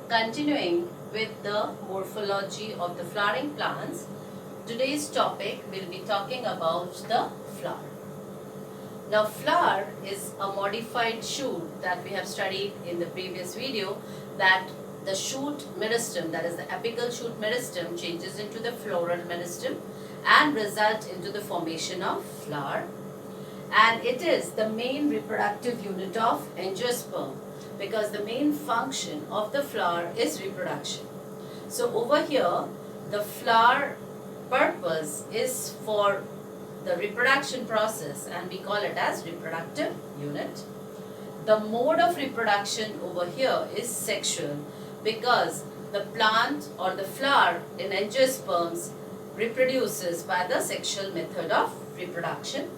Continuing with the morphology of the flowering plants, today's topic will be talking about the flower. Now, flower is a modified shoot that we have studied in the previous video, that the shoot meristem, that is the apical shoot meristem, changes into the floral meristem and result into the formation of flower. And it is the main reproductive unit of angiosperm, because the main function of the flower is reproduction. So over here, the flower purpose is for the reproduction process, and we call it as reproductive unit. The mode of reproduction over here is sexual, because the plant or the flower in angiosperms reproduces by the sexual method of reproduction.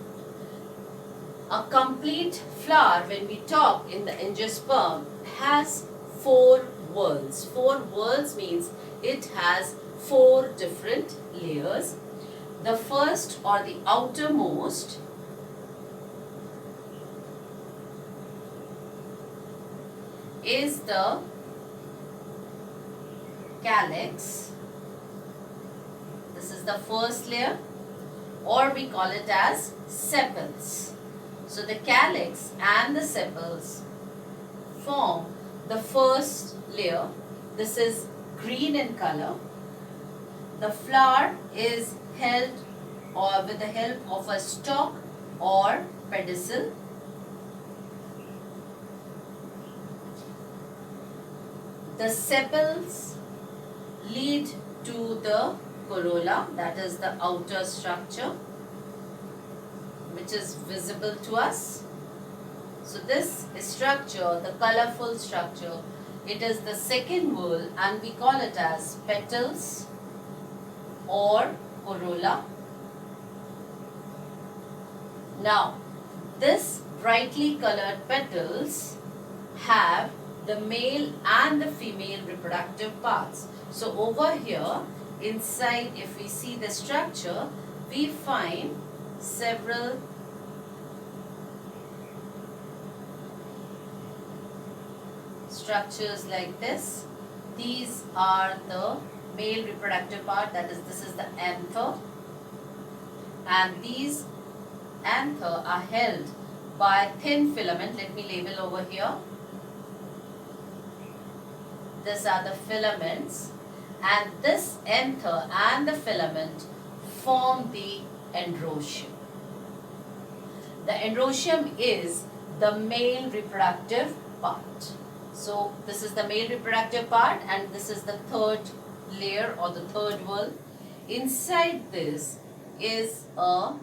A complete flower, when we talk in the angiosperm, has 4 whorls. 4 whorls means it has 4 different layers. The first or the outermost is the calyx. This is the first layer, or we call it as sepals. So the calyx and the sepals form the first layer. This is green in color. The flower is held or with the help of a stalk or pedicel. The sepals lead to the corolla, that is the outer structure, which is visible to us. So this structure, the colorful structure, it is the second whorl, and we call it as petals or corolla. Now, this brightly colored petals have the male and the female reproductive parts. So over here, inside, if we see the structure, we find several structures like this. These are the male reproductive part, that is, this is the anther, and these anther are held by thin filament. Let me label over here. These are the filaments, and this anther and the filament form the androecium. The androecium is the male reproductive part. So this is the male reproductive part, and this is the third layer or the third whorl. Inside this is a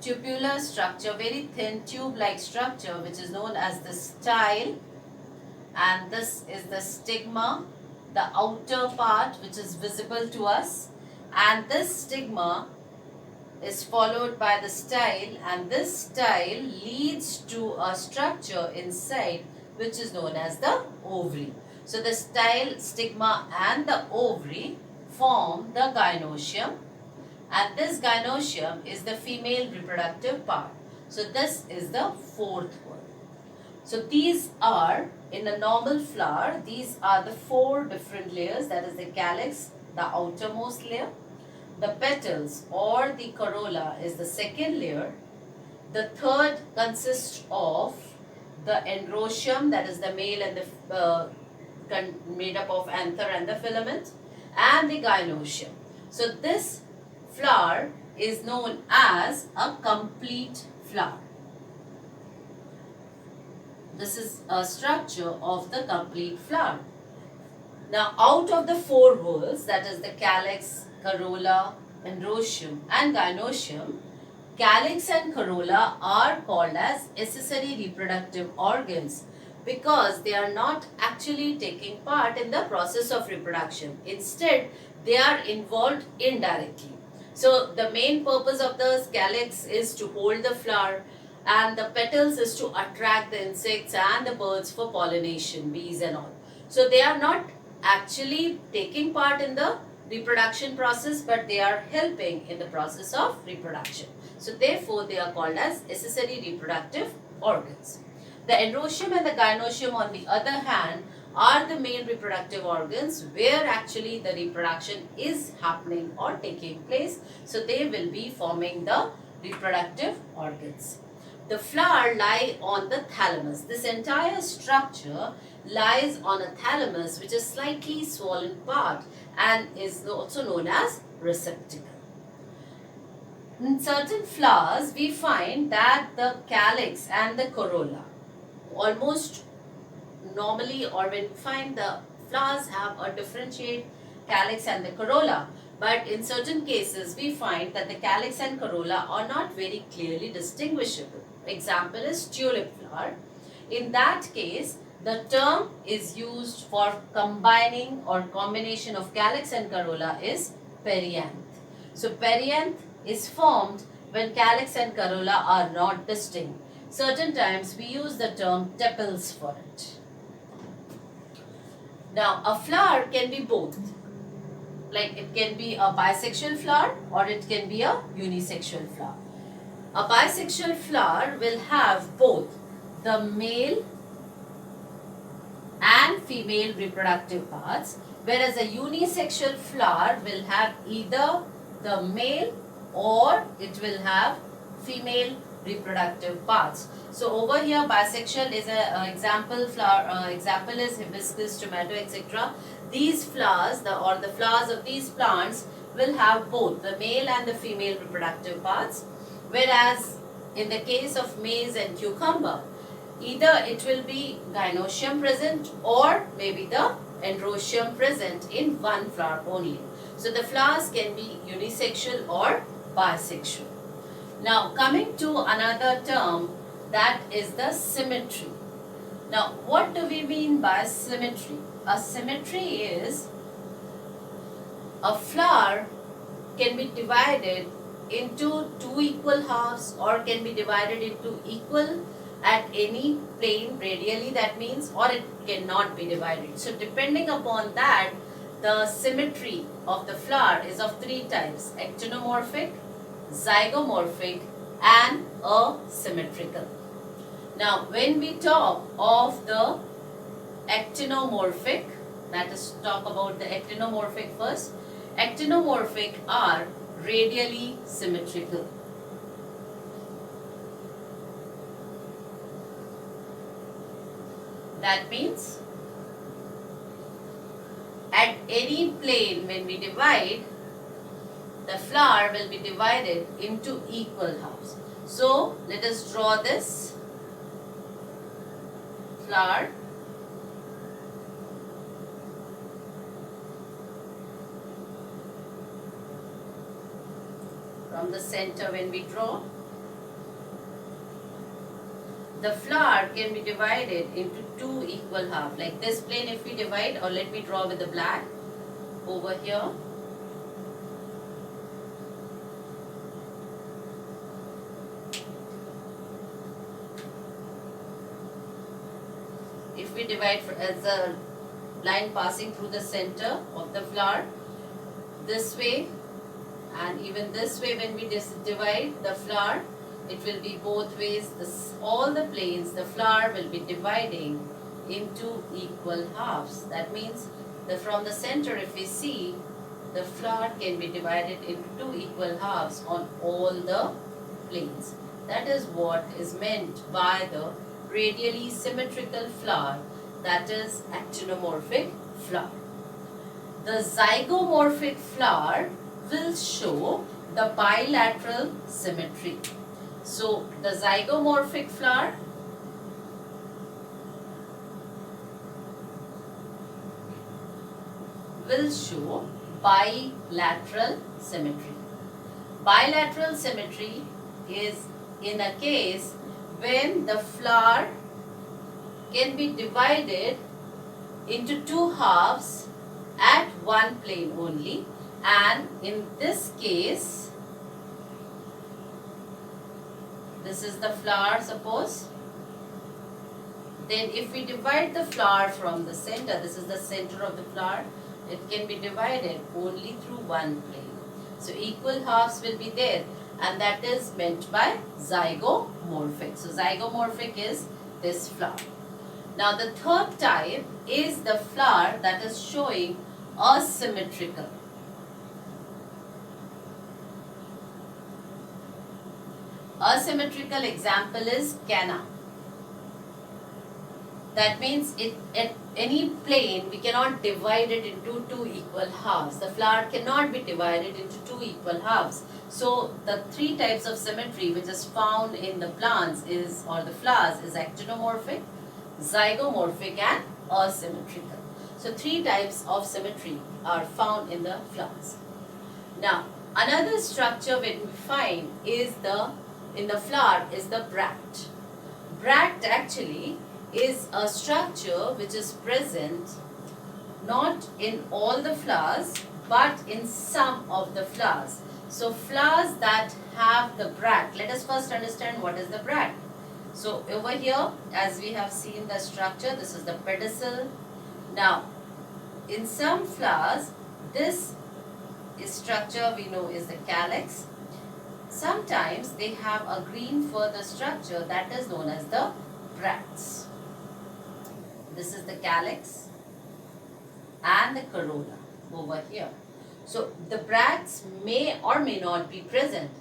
tubular structure, very thin tube-like structure, which is known as the style, and this is the stigma, the outer part which is visible to us, and this stigma is followed by the style, and this style leads to a structure inside which is known as the ovary. So the style, stigma and the ovary form the gynoecium, and this gynoecium is the female reproductive part. So this is the fourth one. So these are, in a normal flower, these are the 4 different layers, that is the calyx, the outermost layer. The petals or the corolla is the second layer. The third consists of the androecium, that is the male and the made up of anther and the filament, and the gynoecium. So this flower is known as a complete flower. This is a structure of the complete flower. Now, out of the 4 whorls, that is the calyx, corolla, androecium and gynoecium, calyx and corolla are called as accessory reproductive organs, because they are not actually taking part in the process of reproduction. Instead, they are involved indirectly. So the main purpose of the calyx is to hold the flower, and the petals is to attract the insects and the birds for pollination, bees and all. So they are not actually taking part in the reproduction process, but they are helping in the process of reproduction. So therefore they are called as accessory reproductive organs. The androecium and the gynoecium, on the other hand, are the main reproductive organs where actually the reproduction is happening or taking place. So they will be forming the reproductive organs. The flower lie on the thalamus. This entire structure lies on a thalamus, which is slightly swollen part and is also known as receptacle. In certain flowers, we find that the calyx and the corolla almost normally, or when we find the flowers have a differentiate calyx and the corolla, but in certain cases we find that the calyx and corolla are not very clearly distinguishable. Example is tulip flower. In that case, the term is used for combining or combination of calyx and corolla is perianth. So perianth is formed when calyx and corolla are not distinct. Certain times we use the term tepals for it. Now, a flower can be both. Like it can be a bisexual flower or it can be a unisexual flower. A bisexual flower will have both the male and female reproductive parts, whereas a unisexual flower will have either the male or it will have female reproductive parts. So over here bisexual is a example flower, example is hibiscus, tomato, etc. These flowers or the flowers of these plants will have both the male and the female reproductive parts, whereas in the case of maize and cucumber, either it will be gynoecium present or maybe the androecium present in one flower only. So the flowers can be unisexual or bisexual. Now coming to another term, that is the symmetry. Now what do we mean by symmetry? A symmetry is a flower can be divided into two equal halves or can be divided into equal at any plane radially, that means, or it cannot be divided. So depending upon that, the symmetry of the flower is of three types: actinomorphic, zygomorphic and asymmetrical. Now when we talk of the actinomorphic, that is, talk about the actinomorphic first. Actinomorphic are radially symmetrical. That means at any plane when we divide, the flower will be divided into equal halves. So let us draw this flower. From the center when we draw, the flower can be divided into two equal halves. Like this plane if we divide, or let me draw with the black over here. If we divide as a line passing through the center of the flower, this way and even this way, when we divide the flower, it will be both ways. All the planes, the flower will be dividing into equal halves. That means that from the center, if we see, the flower can be divided into two equal halves on all the planes. That is what is meant by the radially symmetrical flower, that is actinomorphic flower. The zygomorphic flower will show the bilateral symmetry. So the zygomorphic flower will show bilateral symmetry. Bilateral symmetry is in a case when the flower can be divided into two halves at one plane only, and in this case, this is the flower, suppose. Then if we divide the flower from the center, this is the center of the flower, it can be divided only through one plane. So equal halves will be there, and that is meant by zygomorphic. So zygomorphic is this flower. Now the third type is the flower that is showing asymmetrical. Asymmetrical example is canna. That means at any plane we cannot divide it into two equal halves. The flower cannot be divided into two equal halves. So the three types of symmetry which is found in the plants is, or the flowers, is actinomorphic, zygomorphic and asymmetrical. So three types of symmetry are found in the flowers. Now another structure we find is in the flower is the bract. Bract actually is a structure which is present not in all the flowers but in some of the flowers. So flowers that have the bract, let us first understand what is the bract. So over here, as we have seen the structure, this is the pedicel. Now in some flowers this structure we know is the calyx. Sometimes they have a green further structure that is known as the bracts. This is the calyx and the corolla over here. So the bracts may or may not be present.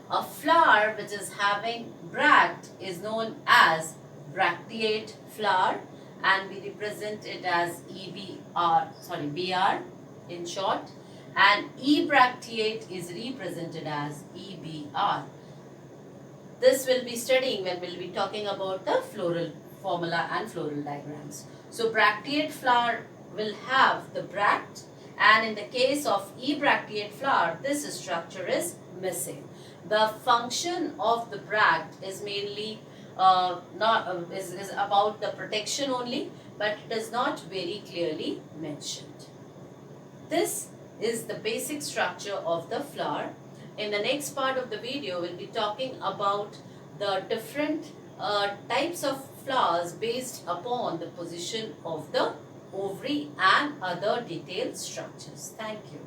A flower which is having bract is known as bracteate flower, and we represent it as BR in short, and ebracteate is represented as EBR. This will be studying when we'll be talking about the floral formula and floral diagrams. So bracteate flower will have the bract, and in the case of ebracteate flower, this structure is missing. The function of the bract is mainly is about the protection only, but it is not very clearly mentioned. This is the basic structure of the flower. In the next part of the video, we'll be talking about the different types of flowers based upon the position of the ovary and other detailed structures. Thank you.